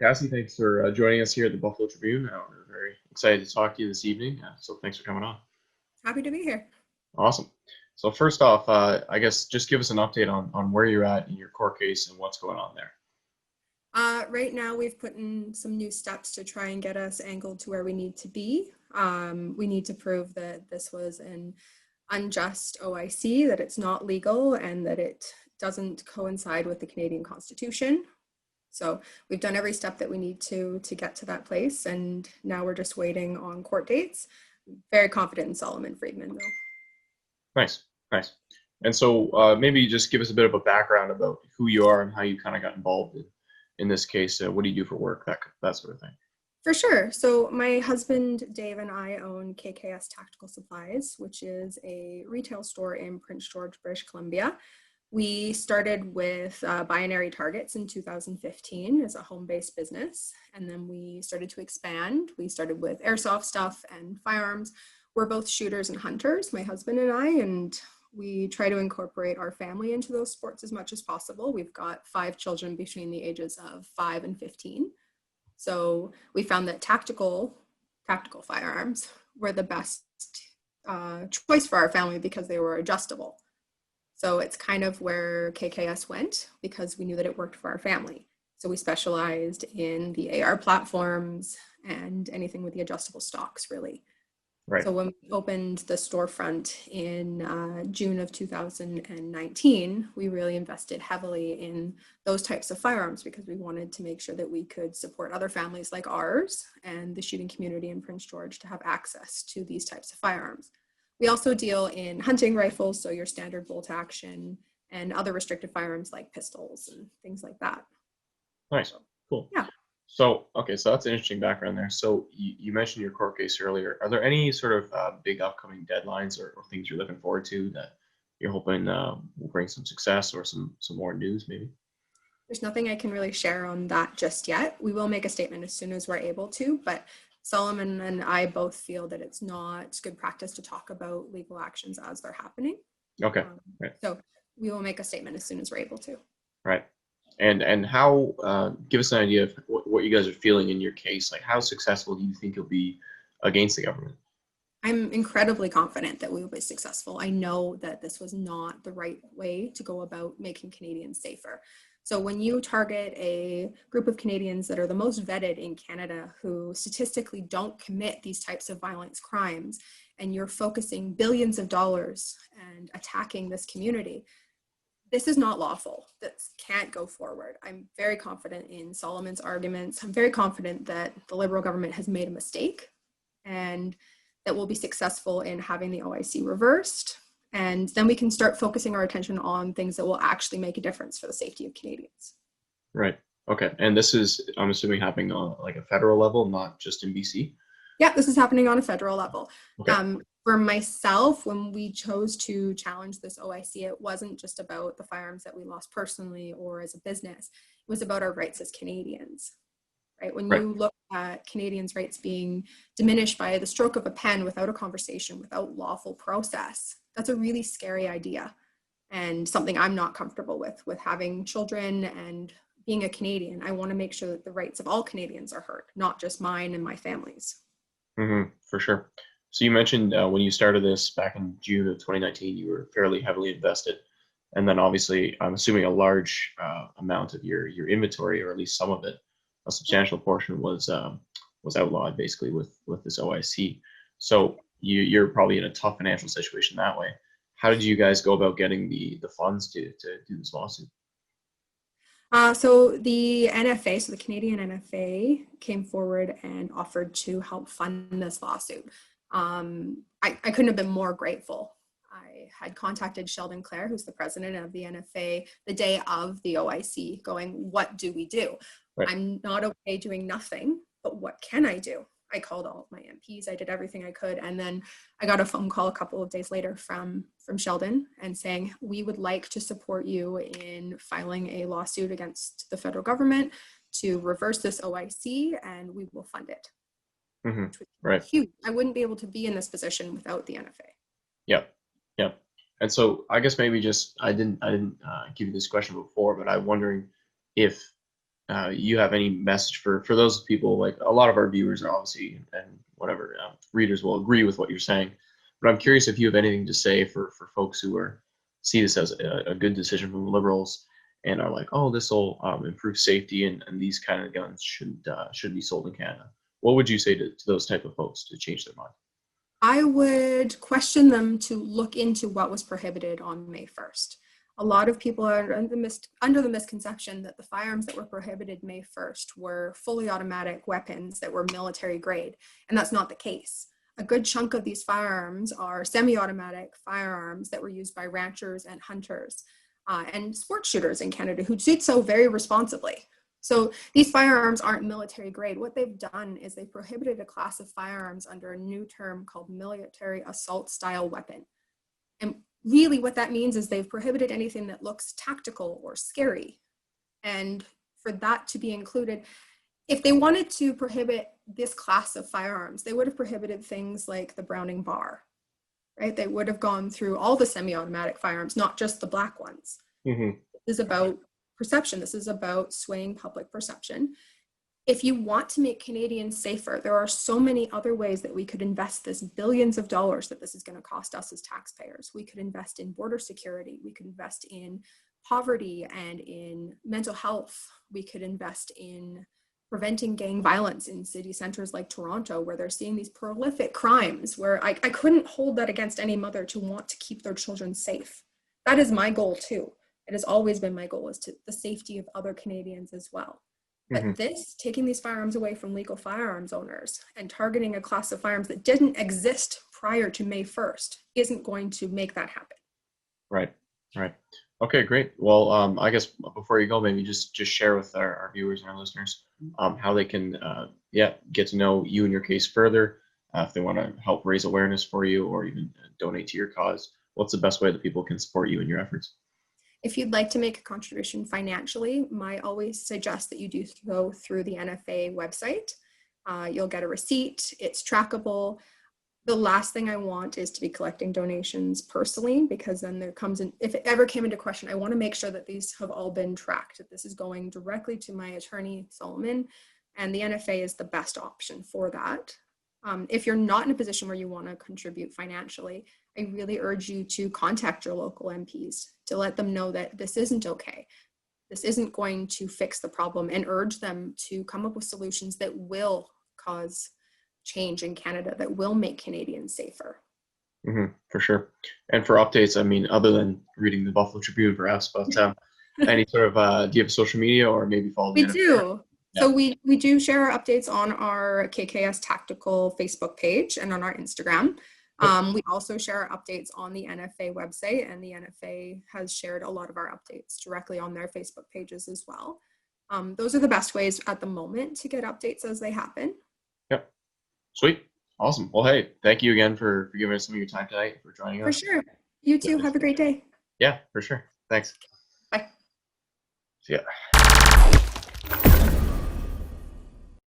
Cassie, thanks for joining us here at the Buffalo Tribune. We're very excited to talk to you this evening. So thanks for coming on. Happy to be here. Awesome. So first off, I guess just give us an update on where you're at in your court case and what's going on there. Right now, we've put in some new steps to try and get us angled to where we need to be. We need to prove that this was an unjust OIC, that it's not legal, and that it doesn't coincide with the Canadian Constitution. So we've done every step that we need to get to that place, and now we're just waiting on court dates. Very confident in Soloman Friedman, though. Nice, nice. And so maybe just give us a bit of a background about who you are and how you kind of got involved in this case. What do you do for work? That sort of thing. For sure. So my husband, Dave, and I own K.K.S Tactical Supplies, which is a retail store in Prince George, British Columbia. We started with binary targets in 2015 as a home-based business, and then we started to expand. We started with airsoft stuff and firearms. We're both shooters and hunters, my husband and I, and we try to incorporate our family into those sports as much as possible. We've got 5 children between the ages of 5 and 15. So we found that tactical firearms were the best choice for our family because they were adjustable. So it's kind of where KKS went because we knew that it worked for our family. So we specialized in the AR platforms and anything with the adjustable stocks, really. Right. So when we opened the storefront in June of 2019, we really invested heavily in those types of firearms because we wanted to make sure that we could support other families like ours and the shooting community in Prince George to have access to these types of firearms. We also deal in hunting rifles, so your standard bolt action and other restricted firearms like pistols and things like that. Nice. Cool. Yeah. So, okay, so that's an interesting background there. So you mentioned your court case earlier. Are there any sort of big upcoming deadlines or things you're looking forward to that you're hoping will bring some success or some more news maybe? There's nothing I can really share on that just yet. We will make a statement as soon as we're able to, but Solomon and I both feel that it's not good practice to talk about legal actions as they're happening. Okay, right, So we will make a statement as soon as we're able to. right. And how, give us an idea of what you guys are feeling in your case. Like, how successful do you think you'll be against the government? I'm incredibly confident that we will be successful. I know that this was not the right way to go about making Canadians safer. So when you target a group of Canadians that are the most vetted in Canada who statistically don't commit these types of violence crimes, and you're focusing billions of dollars and attacking this community, this is not lawful. This can't go forward. I'm very confident in Solomon's arguments. I'm very confident that the Liberal government has made a mistake and that we'll be successful in having the OIC reversed. And then we can start focusing our attention on things that will actually make a difference for the safety of Canadians. Right. Okay. And this is, I'm assuming, happening on like a federal level, not just in BC. Yeah, this is happening on a federal level. Okay. For myself, when we chose to challenge this OIC, it wasn't just about the firearms that we lost personally or as a business. It was about our rights as Canadians, right? When Right. you look at Canadians' rights being diminished by the stroke of a pen without a conversation, without lawful process, that's a really scary idea and something I'm not comfortable with having children and being a Canadian. I want to make sure that the rights of all Canadians are heard, not just mine and my family's. For sure. So you mentioned when you started this back in June of 2019, you were fairly heavily invested, and then obviously, I'm assuming a large amount of your inventory, or at least some of it, a substantial portion was outlawed basically with this OIC. So you're probably in a tough financial situation that way. How did you guys go about getting the funds to do this lawsuit? So the NFA, so the Canadian NFA, came forward and offered to help fund this lawsuit. I couldn't have been more grateful. I had contacted Sheldon Clare, who's the president of the NFA, the day of the OIC, going, what do we do? Right. I'm not okay doing nothing, but what can I do? I called all of my MPs. I did everything I could. And then I got a phone call a couple of days later from Sheldon and saying, we would like to support you in filing a lawsuit against the federal government to reverse this OIC, and we will fund it. Which was Right. huge. I wouldn't be able to be in this position without the NFA. Yep. Yep. And so I guess maybe just I didn't give you this question before, but I'm wondering if you have any message for those people. Like a lot of our viewers are obviously, and whatever, readers will agree with what you're saying, but I'm curious if you have anything to say for folks who are see this as a good decision from liberals and are like, oh, this will improve safety, and these kind of guns should be sold in Canada. What would you say to those type of folks to change their mind? I would question them to look into what was prohibited on May 1st. A lot of people are under the misconception that the firearms that were prohibited May 1st were fully automatic weapons that were military grade, and that's not the case. A good chunk of these firearms are semi-automatic firearms that were used by ranchers and hunters and sport shooters in Canada who did so very responsibly. So these firearms aren't military grade. What they've done is they prohibited a class of firearms under a new term called military assault style weapon. And really what that means is they've prohibited anything that looks tactical or scary. And for that to be included, if they wanted to prohibit this class of firearms, they would have prohibited things like the Browning bar, right? They would have gone through all the semi-automatic firearms, not just the black ones. Mm-hmm. This is about perception. This is about swaying public perception. If you want to make Canadians safer, there are so many other ways that we could invest this billions of dollars that this is going to cost us as taxpayers. We could invest in border security. We could invest in poverty and in mental health. We could invest in preventing gang violence in city centers like Toronto, where they're seeing these prolific crimes, where I couldn't hold that against any mother to want to keep their children safe. That is my goal too. It has always been my goal, is to the safety of other Canadians as well. But Mm-hmm. this, taking these firearms away from legal firearms owners and targeting a class of firearms that didn't exist prior to May 1st, isn't going to make that happen. Right, right. Okay, great. Well, I guess before you go, maybe just share with our viewers and our listeners how they can, get to know you and your case further. If they want to help raise awareness for you or even donate to your cause, what's the best way that people can support you in your efforts? If you'd like to make a contribution financially, I always suggest that you do go through the NFA website. You'll get a receipt, it's trackable. The last thing I want is to be collecting donations personally, because then there comes in, if it ever came into question, I want to make sure that these have all been tracked, that this is going directly to my attorney, Soloman, and the NFA is the best option for that. If you're not in a position where you want to contribute financially, I really urge you to contact your local MPs to let them know that this isn't okay. This isn't going to fix the problem, and urge them to come up with solutions that will cause change in Canada, that will make Canadians safer. Mm-hmm, for sure. And for updates, I mean, other than reading the Buffalo Tribune perhaps, but any sort of, do you have social media or maybe follow the We NFL? do. Yeah. So we do share our updates on our K.K.S Tactical Facebook page and on our Instagram. We also share our updates on the NFA website, and the NFA has shared a lot of our updates directly on their Facebook pages as well. Those are the best ways at the moment to get updates as they happen. Yep. Sweet. Awesome. Well, hey, thank you again for giving us some of your time tonight, for joining For us. sure. You too. Have a great day. Yeah, for sure. Thanks. Bye. See ya.